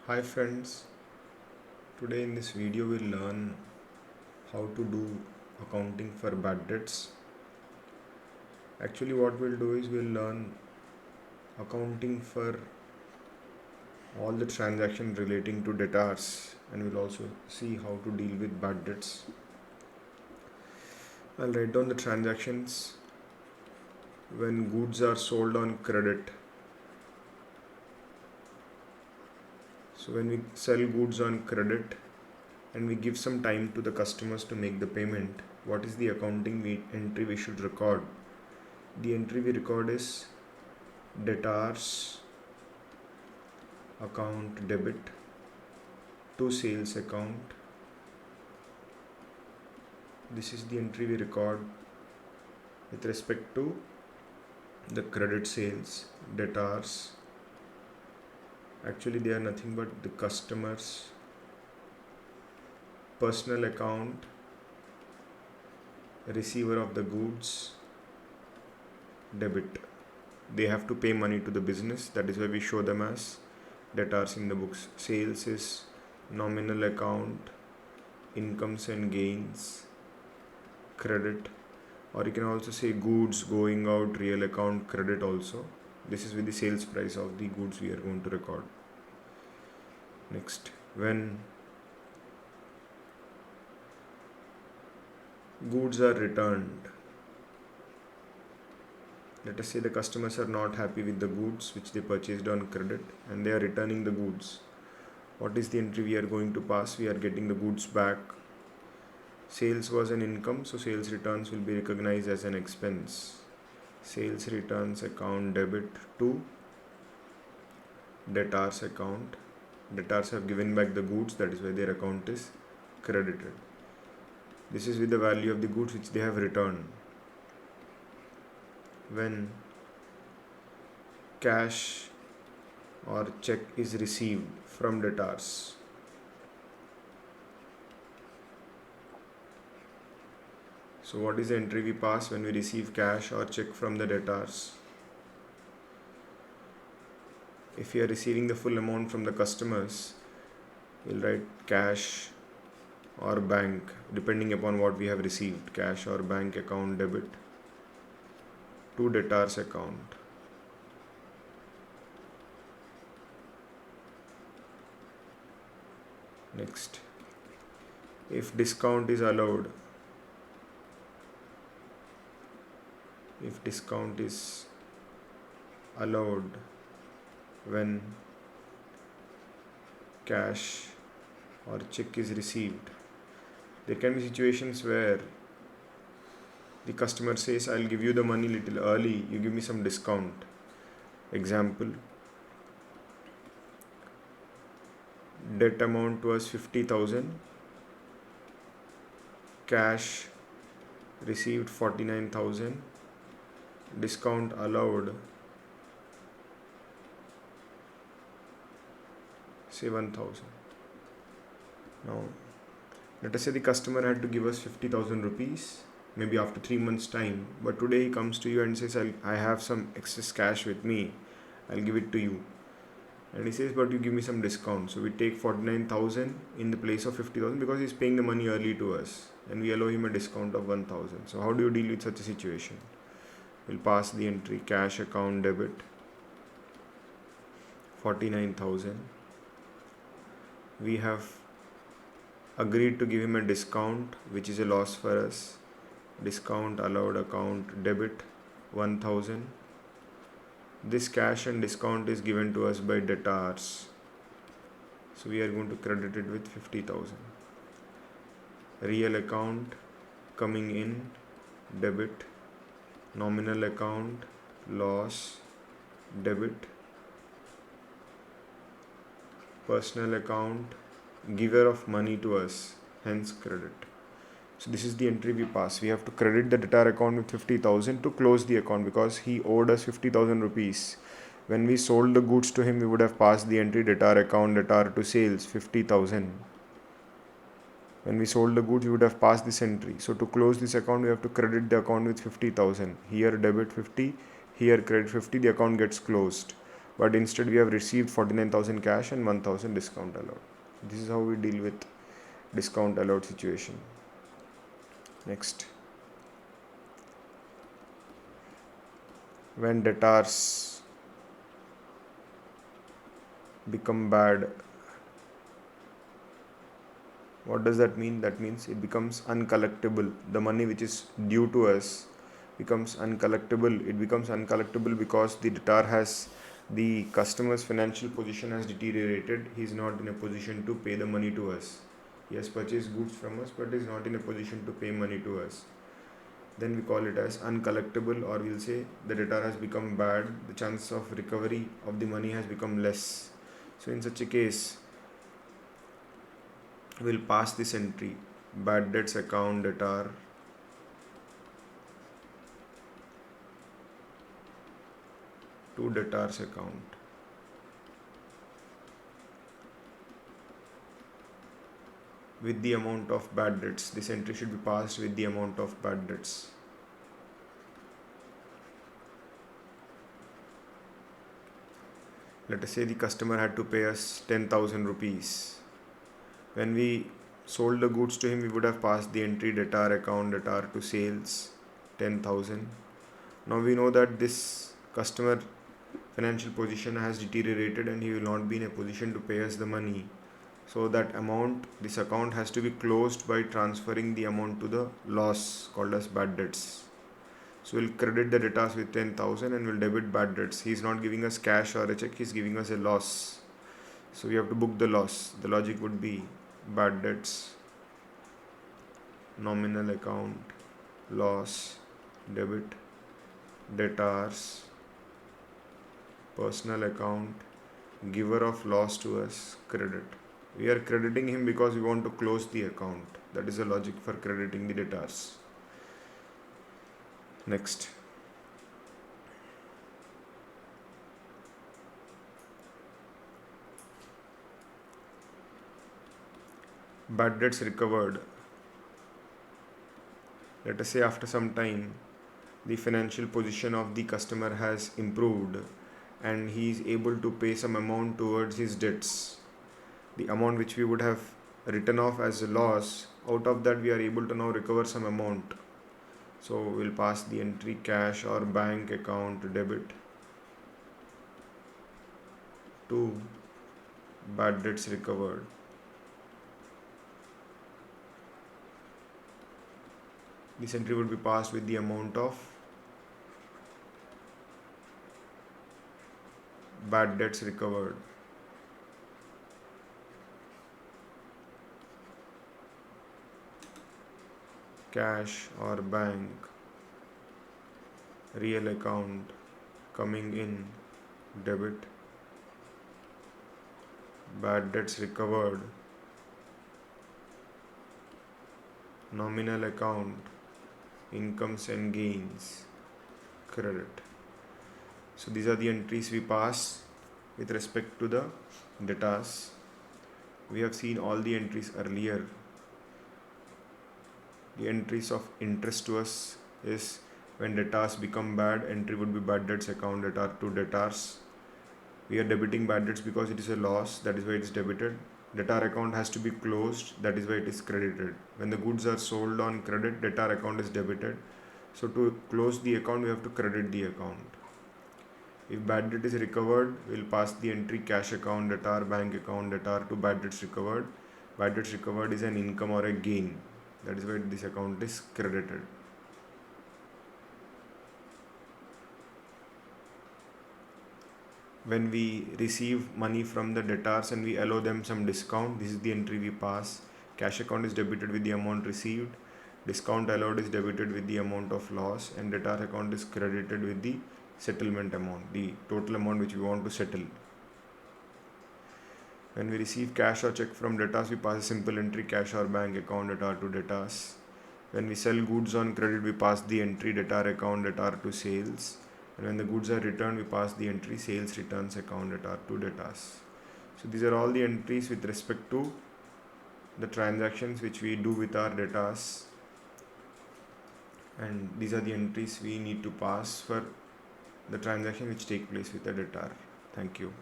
Hi friends, today in this video we'll learn how to do accounting for bad debts. Actually what we'll do is we'll learn accounting for all the transactions relating to debtors, and we'll also see how to deal with bad debts. I'll write down the transactions when goods are sold on credit. So when we sell goods on credit and we give some time to the customers to make the payment, what is the accounting entry we should record? The entry we record is debtors account debit to sales account. This is the entry we record with respect to the credit sales debtors. Actually they are nothing but the customers personal account, receiver of the goods, debit. They have to pay money to the business, that is why we show them as debtors in the books. Sales is nominal account, incomes and gains, credit, or you can also say goods going out, real account, credit also. This is with the sales price of the goods we are going to record. Next, when goods are returned, let us say the customers are not happy with the goods which they purchased on credit and they are returning the goods. What is the entry we are going to pass? We are getting the goods back. Sales was an income, so sales returns will be recognized as an expense. Sales returns account debit to debtors account. Debtors have given back the goods, that is why their account is credited. This is with the value of the goods which they have returned. When cash or check is received from debtors, so what is the entry we pass when we receive cash or check from the debtors? If we are receiving the full amount from the customers, we'll write cash or bank depending upon what we have received. Cash or bank account debit to debtors account. Next, if discount is allowed, when cash or check is received, there can be situations where the customer says, I'll give you the money little early, you give me some discount. Example, debt amount was 50,000, cash received 49,000, discount allowed say 1,000. Now let us say the customer had to give us 50,000 rupees maybe after 3 months time, but today he comes to you and says, I have some excess cash with me, I'll give it to you. And he says, but you give me some discount. So we take 49,000 in the place of 50,000 because he's paying the money early to us, and we allow him a discount of 1,000. So how do you deal with such a situation? We'll pass the entry cash account debit 49,000. We have agreed to give him a discount which is a loss for us. Discount allowed account debit 1,000. This cash and discount is given to us by debtors, so we are going to credit it with 50,000. Real account coming in debit, nominal account loss debit, personal account giver of money to us, hence credit. So this is the entry we pass. We have to credit the debtor account with 50,000 to close the account because he owed us 50,000 rupees. When we sold the goods to him, we would have passed the entry debtor account debtor to sales 50,000. When we sold the goods, we would have passed this entry. So to close this account, we have to credit the account with 50,000. Here debit 50, here credit 50, the account gets closed. but instead we have received 49,000 cash and 1,000 discount allowed. This is how we deal with discount allowed situation. Next, when debtors become bad, what does that mean? That means it becomes uncollectible. The money which is due to us becomes uncollectible. It becomes uncollectible because the customer's financial position has deteriorated. He is not in a position to pay the money to us. He has purchased goods from us but is not in a position to pay money to us. Then we call it as uncollectible, or we'll say the debtor has become bad. The chance of recovery of the money has become less. So in such a case, we'll pass this entry, bad debts account debtor to debtors account. With the amount of bad debts, this entry should be passed with the amount of bad debts. Let us say the customer had to pay us 10,000 rupees. When we sold the goods to him, we would have passed the entry debtor account debtor to sales 10,000. Now we know that this customer financial position has deteriorated and he will not be in a position to pay us the money. So that amount, this account has to be closed by transferring the amount to the loss called as bad debts. So we'll credit the debtors with 10,000 and we'll debit bad debts. He's not giving us cash or a check, he's giving us a loss. So we have to book the loss. The logic would be bad debts, nominal account, loss, debit, debtors, personal account, giver of loss to us, credit. We are crediting him because we want to close the account. That is the logic for crediting the debtors. Next, bad debts recovered. Let us say after some time the financial position of the customer has improved and he is able to pay some amount towards his debts. The amount which we would have written off as a loss, out of that we are able to now recover some amount. So we'll pass the entry cash or bank account debit to bad debts recovered. This entry would be passed with the amount of bad debts recovered. Cash or bank, real account coming in debit, bad debts recovered, nominal account, incomes and gains, credit. So these are the entries we pass with respect to the debtors. We have seen all the entries earlier. The entries of interest to us is when debtors become bad, entry would be bad debts account debtor to debtors. We are debiting bad debts because it is a loss, that is why it is debited. Debtor account has to be closed, that is why it is credited. When the goods are sold on credit, debtor account is debited. So to close the account, we have to credit the account. If bad debt is recovered, we'll pass the entry cash account debtor, bank account debtor to bad debts recovered. Bad debts recovered is an income or a gain. That is why this account is credited. When we receive money from the debtors and we allow them some discount, this is the entry we pass. Cash account is debited with the amount received. Discount allowed is debited with the amount of loss, and debtor account is credited with the settlement amount, the total amount which we want to settle. When we receive cash or check from debtors, we pass a simple entry cash or bank account debtor to debtors. When we sell goods on credit, we pass the entry debtor account debtor to sales. And when the goods are returned, we pass the entry sales returns account debtor to debtors. So these are all the entries with respect to the transactions which we do with our debtors, and these are the entries we need to pass for the transaction which take place with the debtor. Thank you.